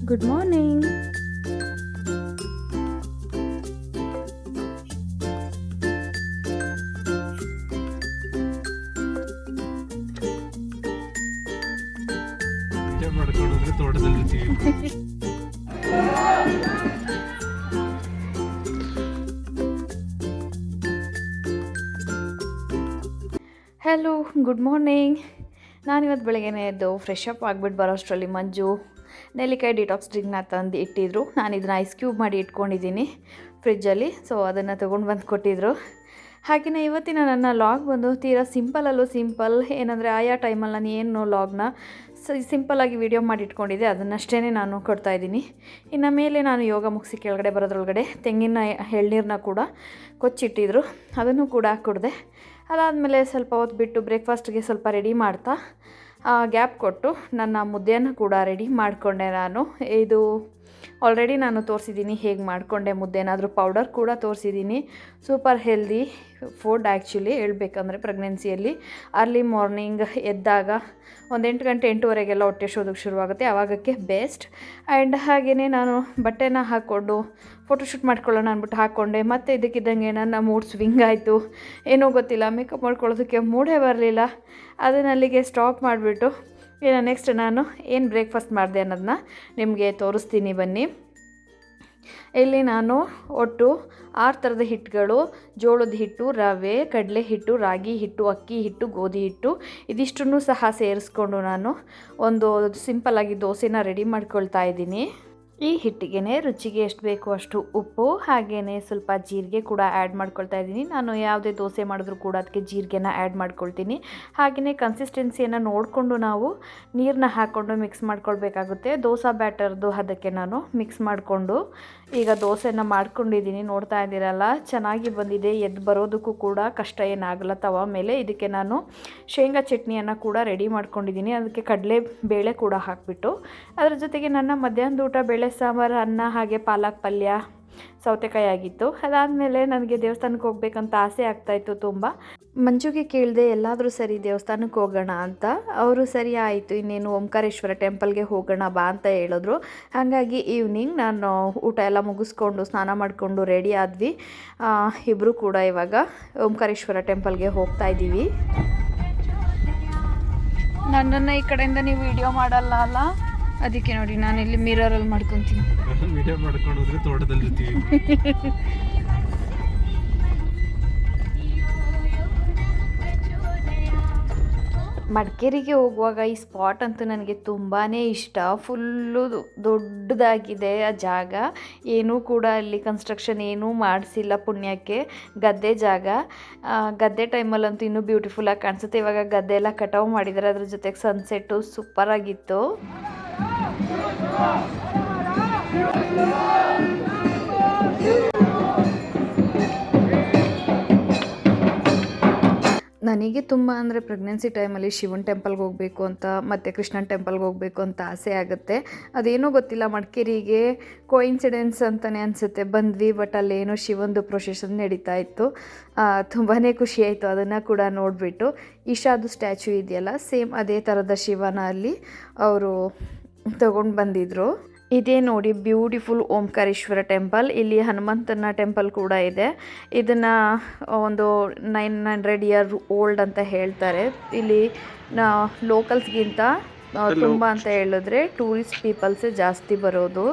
Good morning. ಮಾಡ್ಕೊಂಡು ತೋಟದಲ್ಲಿ hello, good morning. ನಾನಿವತ್ತು ಬೆಳಗ್ಗೆನೇ ಎದ್ದು ಫ್ರೆಶ್ ಅಪ್ ಆಗಿಬಿಟ್ಟು ಬರೋಷ್ಟರಲ್ಲಿ ಮಂಜು ನೆಲ್ಲಿಕಾಯಿ ಡಿಟಾಕ್ಸ್ ಡ್ರಿಂಕ್ನ ತಂದು ಇಟ್ಟಿದ್ರು. ನಾನು ಇದನ್ನು ಐಸ್ ಕ್ಯೂಬ್ ಮಾಡಿ ಇಟ್ಕೊಂಡಿದ್ದೀನಿ ಫ್ರಿಜ್ಜಲ್ಲಿ. ಸೊ ಅದನ್ನು ತೊಗೊಂಡು ಬಂದು ಕೊಟ್ಟಿದ್ದರು. ಹಾಗೆಯೇ ಇವತ್ತಿನ ನನ್ನ ಲಾಗ್ ಬಂದು ತೀರಾ ಸಿಂಪಲ್ ಏನಂದರೆ ಆಯಾ ಟೈಮಲ್ಲಿ ನಾನು ಏನು ಲಾಗ್ನ ಸಿಂಪಲ್ಲಾಗಿ ವೀಡಿಯೋ ಮಾಡಿ ಇಟ್ಕೊಂಡಿದ್ದೆ ಅದನ್ನಷ್ಟೇ ನಾನು ಕೊಡ್ತಾಯಿದ್ದೀನಿ. ಇನ್ನು ಮೇಲೆ ನಾನು ಯೋಗ ಮುಗಿಸಿ ಕೆಳಗಡೆ ಬರೋದ್ರೊಳಗಡೆ ತೆಂಗಿನ ಎಳ್ನೀರನ್ನ ಕೂಡ ಕೊಚ್ಚಿಟ್ಟಿದ್ರು, ಅದನ್ನು ಕೂಡ ಕುಡಿದೆ. ಅದಾದಮೇಲೆ ಸ್ವಲ್ಪ ಹೊತ್ತು ಬಿಟ್ಟು ಬ್ರೇಕ್ಫಾಸ್ಟ್ಗೆ ಸ್ವಲ್ಪ ರೆಡಿ ಮಾಡ್ತಾ ಗ್ಯಾಪ್ ಕೊಟ್ಟು ನನ್ನ ಮುದ್ದೆಯನ್ನು ಕೂಡ ರೆಡಿ ಮಾಡಿಕೊಂಡೆ. ನಾನು ಇದು ಆಲ್ರೆಡಿ ನಾನು ತೋರಿಸಿದ್ದೀನಿ ಹೇಗೆ ಮಾಡಿಕೊಂಡೆ ಮುದ್ದೆನಾದರೂ ಪೌಡರ್ ಕೂಡ ತೋರಿಸಿದ್ದೀನಿ. ಸೂಪರ್ ಹೆಲ್ದಿ ಫುಡ್ ಆ್ಯಕ್ಚುಲಿ ಹೇಳ್ಬೇಕಂದ್ರೆ ಪ್ರೆಗ್ನೆನ್ಸಿಯಲ್ಲಿ ಅರ್ಲಿ ಮಾರ್ನಿಂಗ್ ಎದ್ದಾಗ ಒಂದು 8 ಗಂಟೆ 8:30 ಹೊಟ್ಟೆ ಶೋಧಕ್ಕೆ ಶುರುವಾಗುತ್ತೆ, ಆವಾಗಕ್ಕೆ ಬೆಸ್ಟ್. ಆ್ಯಂಡ್ ಹಾಗೆಯೇ ನಾನು ಬಟ್ಟೆನ ಹಾಕ್ಕೊಂಡು ಫೋಟೋಶೂಟ್ ಮಾಡ್ಕೊಳ್ಳೋಣ ಅಂದ್ಬಿಟ್ಟು ಹಾಕ್ಕೊಂಡೆ. ಮತ್ತು ಇದಕ್ಕಿದ್ದಂಗೆ ನನ್ನ ಮೂಡ್ ಸ್ವಿಂಗ್ ಆಯಿತು, ಏನೋ ಗೊತ್ತಿಲ್ಲ, ಮೇಕಪ್ ಮಾಡ್ಕೊಳ್ಳೋದಕ್ಕೆ ಮೂಡೇ ಬರಲಿಲ್ಲ. ಅದನ್ನ ಅಲ್ಲಿಗೆ ಸ್ಟಾಪ್ ಮಾಡಿಬಿಟ್ಟು ಇನ್ನು ನೆಕ್ಸ್ಟ್ ನಾನು ಏನು ಬ್ರೇಕ್ಫಾಸ್ಟ್ ಮಾಡಿದೆ ಅನ್ನೋದನ್ನ ನಿಮಗೆ ತೋರಿಸ್ತೀನಿ ಬನ್ನಿ. ಇಲ್ಲಿ ನಾನು ಒಟ್ಟು 6 ಥರದ ಹಿಟ್ಟುಗಳು, ಜೋಳದ ಹಿಟ್ಟು, ರವೆ, ಕಡಲೆ ಹಿಟ್ಟು, ರಾಗಿ ಹಿಟ್ಟು, ಅಕ್ಕಿ ಹಿಟ್ಟು, ಗೋಧಿ ಹಿಟ್ಟು ಇದಿಷ್ಟನ್ನು ಸಹ ಸೇರಿಸ್ಕೊಂಡು ನಾನು ಒಂದು ಸಿಂಪಲ್ಲಾಗಿ ದೋಸೆನ ರೆಡಿ ಮಾಡ್ಕೊಳ್ತಾ ಇದ್ದೀನಿ. ಈ ಹಿಟ್ಟಿಗೆ ರುಚಿಗೆ ಎಷ್ಟು ಬೇಕು ಅಷ್ಟು ಉಪ್ಪು, ಹಾಗೆಯೇ ಸ್ವಲ್ಪ ಜೀರಿಗೆ ಕೂಡ ಆ್ಯಡ್ ಮಾಡ್ಕೊಳ್ತಾ ಇದ್ದೀನಿ. ನಾನು ಯಾವುದೇ ದೋಸೆ ಮಾಡಿದ್ರೂ ಕೂಡ ಅದಕ್ಕೆ ಜೀರಿಗೆನ ಆ್ಯಡ್ ಮಾಡ್ಕೊಳ್ತೀನಿ. ಹಾಗೆಯೇ ಕನ್ಸಿಸ್ಟೆನ್ಸಿಯನ್ನು ನೋಡಿಕೊಂಡು ನಾವು ನೀರನ್ನ ಹಾಕ್ಕೊಂಡು ಮಿಕ್ಸ್ ಮಾಡ್ಕೊಳ್ಬೇಕಾಗುತ್ತೆ. ದೋಸೆ ಬ್ಯಾಟರ್ದು ಅದಕ್ಕೆ ನಾನು ಮಿಕ್ಸ್ ಮಾಡಿಕೊಂಡು ಈಗ ದೋಸೆನ ಮಾಡ್ಕೊಂಡಿದ್ದೀನಿ. ನೋಡ್ತಾ ಇದ್ದೀರಲ್ಲ, ಚೆನ್ನಾಗಿ ಬಂದಿದೆ. ಎದ್ದು ಬರೋದಕ್ಕೂ ಕೂಡ ಕಷ್ಟ ಏನಾಗಲ್ಲ ತವ ಮೇಲೆ. ಇದಕ್ಕೆ ನಾನು ಶೇಂಗಾ ಚಟ್ನಿಯನ್ನು ಕೂಡ ರೆಡಿ ಮಾಡ್ಕೊಂಡಿದ್ದೀನಿ. ಅದಕ್ಕೆ ಕಡಲೆ ಬೇಳೆ ಕೂಡ ಹಾಕಿಬಿಟ್ಟು ಅದರ ಜೊತೆಗೆ ನನ್ನ ಮಧ್ಯಾಹ್ನದ ಊಟ ಬೇಳೆ ಸಾಂಬಾರು, ಅನ್ನ, ಹಾಗೆ ಪಾಲಕ್ ಪಲ್ಯ, ಸೌತೆಕಾಯಿ ಆಗಿತ್ತು. ಅದಾದಮೇಲೆ ನನಗೆ ದೇವಸ್ಥಾನಕ್ಕೆ ಹೋಗ್ಬೇಕಂತ ಆಸೆ ಆಗ್ತಾಯಿತ್ತು ತುಂಬ. ಮಂಜುಗೆ ಕೇಳಿದೆ ಎಲ್ಲಾದರೂ ಸರಿ ದೇವಸ್ಥಾನಕ್ಕೆ ಹೋಗೋಣ ಅಂತ. ಅವರು ಸರಿ ಆಯಿತು, ಇನ್ನೇನು ಓಂಕಾರೇಶ್ವರ ಟೆಂಪಲ್ಗೆ ಹೋಗೋಣ ಬಾ ಅಂತ ಹೇಳಿದ್ರು. ಹಾಗಾಗಿ ಈವ್ನಿಂಗ್ ನಾನು ಊಟ ಎಲ್ಲ ಮುಗಿಸ್ಕೊಂಡು ಸ್ನಾನ ಮಾಡಿಕೊಂಡು ರೆಡಿ ಆದ್ವಿ. ಇಬ್ಬರು ಕೂಡ ಇವಾಗ ಓಂಕಾರೇಶ್ವರ ಟೆಂಪಲ್ಗೆ ಹೋಗ್ತಾ ಇದ್ದೀವಿ. ನನ್ನನ್ನು ಈ ಕಡೆಯಿಂದ ನೀವು ವಿಡಿಯೋ ಮಾಡಲ್ಲ ಅಲ್ಲ, ಅದಕ್ಕೆ ನೋಡಿ ನಾನು ಇಲ್ಲಿ ಮಿರರಲ್ಲಿ ಮಾಡ್ಕೊತೀನಿ. ವಿಡಿಯೋ ಮಾಡ್ಕೊಂಡು ಹೋದ್ರೆ ತೋಟದಲ್ಲಿ ಇರ್ತೀವಿ. ಮಡಿಕೇರಿಗೆ ಹೋಗುವಾಗ ಈ ಸ್ಪಾಟ್ ಅಂತೂ ನನಗೆ ತುಂಬಾ ಇಷ್ಟ. ಫುಲ್ಲು ದೊಡ್ಡದಾಗಿದೆ ಆ ಜಾಗ. ಏನೂ ಕೂಡ ಅಲ್ಲಿ ಕನ್ಸ್ಟ್ರಕ್ಷನ್ ಏನೂ ಮಾಡಿಸಿಲ್ಲ ಪುಣ್ಯಕ್ಕೆ. ಗದ್ದೆ ಜಾಗ, ಗದ್ದೆ ಟೈಮಲ್ಲಂತೂ ಇನ್ನೂ ಬ್ಯೂಟಿಫುಲ್ಲಾಗಿ ಕಾಣಿಸುತ್ತೆ. ಇವಾಗ ಗದ್ದೆ ಎಲ್ಲ ಕಟಾವು ಮಾಡಿದ್ದಾರೆ, ಅದ್ರ ಜೊತೆಗೆ ಸನ್ಸೆಟ್ಟು ಸೂಪರಾಗಿತ್ತು. ನನಗೆ ತುಂಬ ಅಂದರೆ ಪ್ರೆಗ್ನೆನ್ಸಿ ಟೈಮಲ್ಲಿ ಶಿವನ ಟೆಂಪಲ್ಗೆ ಹೋಗಬೇಕು ಅಂತ ಮತ್ತು ಕೃಷ್ಣನ ಟೆಂಪಲ್ಗೆ ಹೋಗಬೇಕು ಅಂತ ಆಸೆ ಆಗುತ್ತೆ. ಅದೇನೋ ಗೊತ್ತಿಲ್ಲ, ಮಡಿಕೇರಿಗೆ ಕೋಇನ್ಸಿಡೆನ್ಸ್ ಅಂತಲೇ ಅನಿಸುತ್ತೆ ಬಂದ್ವಿ. ಬಟ್ ಅಲ್ಲೇನೋ ಶಿವಂದು ಪ್ರೊಸೆಷನ್ ನಡೀತಾ ಇತ್ತು. ತುಂಬಾ ಖುಷಿ ಆಯಿತು ಅದನ್ನು ಕೂಡ ನೋಡಿಬಿಟ್ಟು. ಈಶಾದು ಸ್ಟ್ಯಾಚ್ಯೂ ಇದೆಯಲ್ಲ, ಸೇಮ್ ಅದೇ ಥರದ ಶಿವನ ಅಲ್ಲಿ ಅವರು ತಗೊಂಡು ಬಂದಿದ್ದರು. ಇದೇ ನೋಡಿ ಬ್ಯೂಟಿಫುಲ್ ಓಂಕಾರೇಶ್ವರ ಟೆಂಪಲ್. ಇಲ್ಲಿ ಹನುಮಂತನ ಟೆಂಪಲ್ ಕೂಡ ಇದೆ. ಇದನ್ನು ಒಂದು 900 ಇಯರ್ ಓಲ್ಡ್ ಅಂತ ಹೇಳ್ತಾರೆ. ಇಲ್ಲಿ ಲೋಕಲ್ಸ್ಗಿಂತ ತುಂಬ ಅಂತ ಹೇಳಿದ್ರೆ ಟೂರಿಸ್ಟ್ ಪೀಪಲ್ಸೇ ಜಾಸ್ತಿ ಬರೋದು.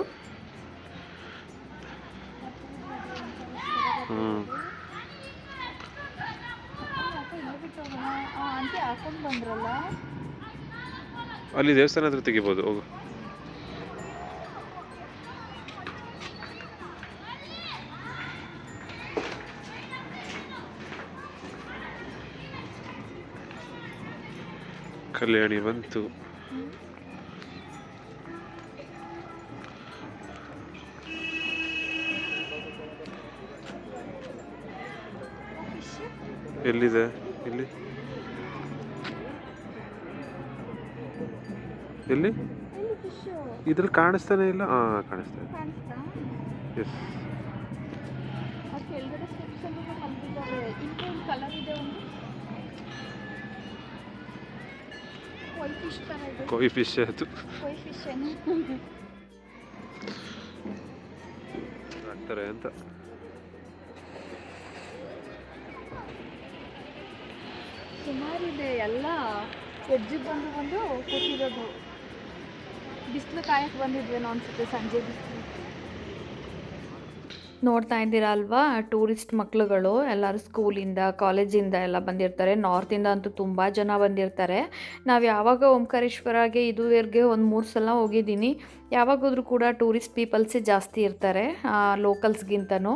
ಅಲ್ಲಿ ದೇವಸ್ಥಾನ ಹತ್ರ ತೆಗಿಬೋದು, ಹೋಗು. ಕಲ್ಯಾಣಿ ಬಂತು. ಎಲ್ಲಿದೆ? ಇಲ್ಲಿ ಎಲ್ಲಿ? ಇದ್ರಲ್ಲಿ ಕಾಣಿಸ್ತಾನೆ ಇಲ್ಲ. ಕಾಣಿಸ್ತಾ ಇದೆ. ಎಸ್, ಕೊಯ್ ಫಿಶ್ ಅದು. ಮಾಡ್ತಾರೆ ಅಂತ. ಸುಮಾರಿದೆ ಎಲ್ಲ ಎಜ್ಜಿಗೆ ಬಂದು ಕೂತಿರೋದು. ಬಿಸಿಲು ಕಾಯಕ್ಕೆ ಬಂದಿದ್ವೇನೋ ಅನ್ಸುತ್ತೆ, ಸಂಜೆ ಬಿಸಿಲು. ನೋಡ್ತಾ ಇದ್ದೀರಾ ಅಲ್ವಾ, ಟೂರಿಸ್ಟ್ ಮಕ್ಕಳುಗಳು ಎಲ್ಲರೂ ಸ್ಕೂಲಿಂದ ಕಾಲೇಜಿಂದ ಎಲ್ಲ ಬಂದಿರ್ತಾರೆ. ನಾರ್ತಿಂದ ಅಂತೂ ತುಂಬ ಜನ ಬಂದಿರ್ತಾರೆ. ನಾವು ಯಾವಾಗ ಓಂಕಾರೇಶ್ವರಗೆ ಇದುವರೆಗೆ ಒಂದು 3 ಸಲ ಹೋಗಿದ್ದೀನಿ. ಯಾವಾಗ ಹೋದ್ರೂ ಕೂಡ ಟೂರಿಸ್ಟ್ ಪೀಪಲ್ಸೇ ಜಾಸ್ತಿ ಇರ್ತಾರೆ ಲೋಕಲ್ಸ್ಗಿಂತನೂ.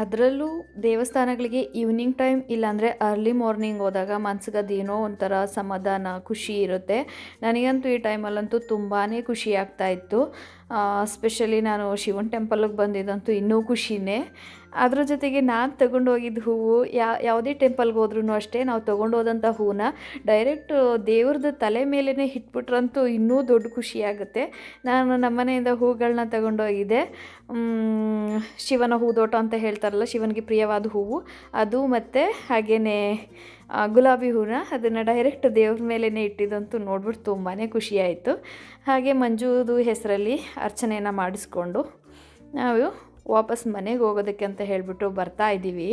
ಅದರಲ್ಲೂ ದೇವಸ್ಥಾನಗಳಿಗೆ ಈವ್ನಿಂಗ್ ಟೈಮ್ ಇಲ್ಲಾಂದರೆ ಅರ್ಲಿ ಮಾರ್ನಿಂಗ್ ಹೋದಾಗ ಮನ್ಸಿಗೆ ಅದೇನೋ ಒಂಥರ ಸಮಾಧಾನ, ಖುಷಿ ಇರುತ್ತೆ. ನನಗಂತೂ ಈ ಟೈಮಲ್ಲಂತೂ ತುಂಬಾ ಖುಷಿ ಆಗ್ತಾಯಿತ್ತು. ಸ್ಪೆಷಲಿ ನಾನು ಶಿವನ ಟೆಂಪಲ್ಗೆ ಬಂದಿದ್ದಂತೂ ಇನ್ನೂ ಖುಷಿನೇ. ಅದ್ರ ಜೊತೆಗೆ ನಾನು ತೊಗೊಂಡೋಗಿದ್ದ ಹೂವು ಯಾವುದೇ ಟೆಂಪಲ್ಗೆ ಹೋದ್ರೂ ಅಷ್ಟೇ, ನಾವು ತೊಗೊಂಡೋದಂಥ ಹೂವನ್ನ ಡೈರೆಕ್ಟ್ ದೇವ್ರದ್ದು ತಲೆ ಮೇಲೇ ಇಟ್ಬಿಟ್ರಂತೂ ಇನ್ನೂ ದೊಡ್ಡ ಖುಷಿಯಾಗುತ್ತೆ. ನಾನು ನಮ್ಮನೆಯಿಂದ ಹೂಗಳನ್ನ ತೊಗೊಂಡೋಗಿದ್ದೆ. ಶಿವನ ಹೂದೋಟ ಅಂತ ಹೇಳ್ತಾರಲ್ಲ, ಶಿವನಿಗೆ ಪ್ರಿಯವಾದ ಹೂವು ಅದು, ಮತ್ತು ಹಾಗೆಯೇ ಗುಲಾಬಿ ಹೂವನ್ನ ಅದನ್ನು ಡೈರೆಕ್ಟ್ ದೇವ್ರ ಮೇಲೇ ಇಟ್ಟಿದ್ದಂತೂ ನೋಡ್ಬಿಟ್ಟು ತುಂಬಾ ಖುಷಿಯಾಯಿತು. ಹಾಗೆ ಮಂಜುದು ಹೆಸರಲ್ಲಿ ಅರ್ಚನೆಯನ್ನು ಮಾಡಿಸ್ಕೊಂಡು ನಾವು ವಾಪಸ್ ಮನೆಗೆ ಹೋಗೋದಕ್ಕೆ ಅಂತ ಹೇಳಿಬಿಟ್ಟು ಬರ್ತಾ ಇದ್ದೀವಿ.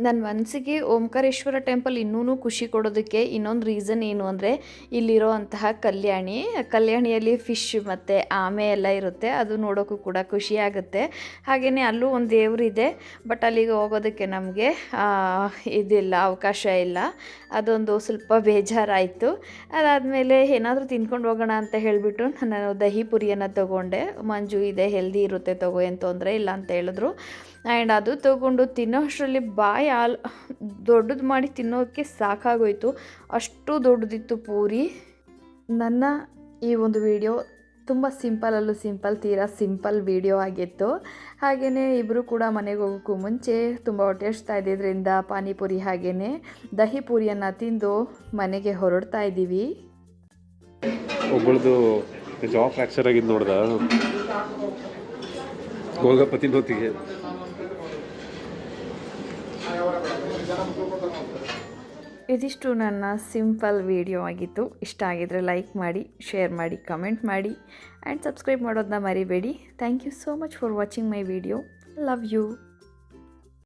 ನನ್ನ ಮನಸ್ಸಿಗೆ ಓಂಕಾರೇಶ್ವರ ಟೆಂಪಲ್ ಇನ್ನೂ ಖುಷಿ ಕೊಡೋದಕ್ಕೆ ಇನ್ನೊಂದು ರೀಸನ್ ಏನು ಅಂದರೆ, ಇಲ್ಲಿರೋ ಅಂತಹ ಕಲ್ಯಾಣಿಯಲ್ಲಿ ಫಿಶ್ ಮತ್ತು ಆಮೆ ಎಲ್ಲ ಇರುತ್ತೆ. ಅದು ನೋಡೋಕ್ಕೂ ಕೂಡ ಖುಷಿಯಾಗುತ್ತೆ. ಹಾಗೆಯೇ ಅಲ್ಲೂ ಒಂದು ದೇವರಿದೆ, ಬಟ್ ಅಲ್ಲಿಗೆ ಹೋಗೋದಕ್ಕೆ ನಮಗೆ ಇದಿಲ್ಲ, ಅವಕಾಶ ಇಲ್ಲ. ಅದೊಂದು ಸ್ವಲ್ಪ ಬೇಜಾರಾಯಿತು. ಅದಾದಮೇಲೆ ಏನಾದರೂ ತಿನ್ಕೊಂಡು ಹೋಗೋಣ ಅಂತ ಹೇಳಿಬಿಟ್ಟು ನಾನು ದಹಿ ಪುರಿಯನ್ನು ತೊಗೊಂಡೆ. ಮಂಜು ಇದೆ, ಹೆಲ್ದಿ ಇರುತ್ತೆ ತಗೋ, ಏನು ತೊಂದರೆ ಇಲ್ಲ ಅಂತ ಹೇಳಿದ್ರು. ಆ್ಯಂಡ್ ಅದು ತೊಗೊಂಡು ತಿನ್ನೋ ಅಷ್ಟರಲ್ಲಿ ಬಾಯಿ ದೊಡ್ಡದು ಮಾಡಿ ತಿನ್ನೋಕ್ಕೆ ಸಾಕಾಗೋಯಿತು. ಅಷ್ಟು ದೊಡ್ಡದಿತ್ತು ಪೂರಿ. ನನ್ನ ಈ ಒಂದು ವಿಡಿಯೋ ತುಂಬ ತೀರಾ ಸಿಂಪಲ್ ವಿಡಿಯೋ ಆಗಿತ್ತು. ಹಾಗೆಯೇ ಇಬ್ಬರು ಕೂಡ ಮನೆಗೆ ಹೋಗೋಕ್ಕೂ ಮುಂಚೆ ತುಂಬ ಹೊಟ್ಟೆ ಹಸ್ತಾ ಇದ್ದಿದ್ದರಿಂದ ಪಾನಿಪುರಿ ಹಾಗೆಯೇ ದಹಿ ಪೂರಿಯನ್ನು ತಿಂದು ಮನೆಗೆ ಹೊರಡ್ತಾ ಇದ್ದೀವಿ. ಒಬ್ಬಳದು ಜಾಬ್ ಫ್ರ್ಯಾಕ್ಚರ್ ಆಗಿದ್ದು ನೋಡ್ದ, ಗೋಲ್ಗಪ್ಪ ತಿನ್ನೋತಿಗೆ. ಇದಿಷ್ಟು ನನ್ನ ಸಿಂಪಲ್ ವಿಡಿಯೋ ಆಗಿತ್ತು. ಇಷ್ಟ ಆಗಿದರೆ ಲೈಕ್ ಮಾಡಿ, ಶೇರ್ ಮಾಡಿ, ಕಮೆಂಟ್ ಮಾಡಿ ಆ್ಯಂಡ್ ಸಬ್ಸ್ಕ್ರೈಬ್ ಮಾಡೋದನ್ನ ಮರಿಬೇಡಿ. Thank you so much for watching my video. Love you.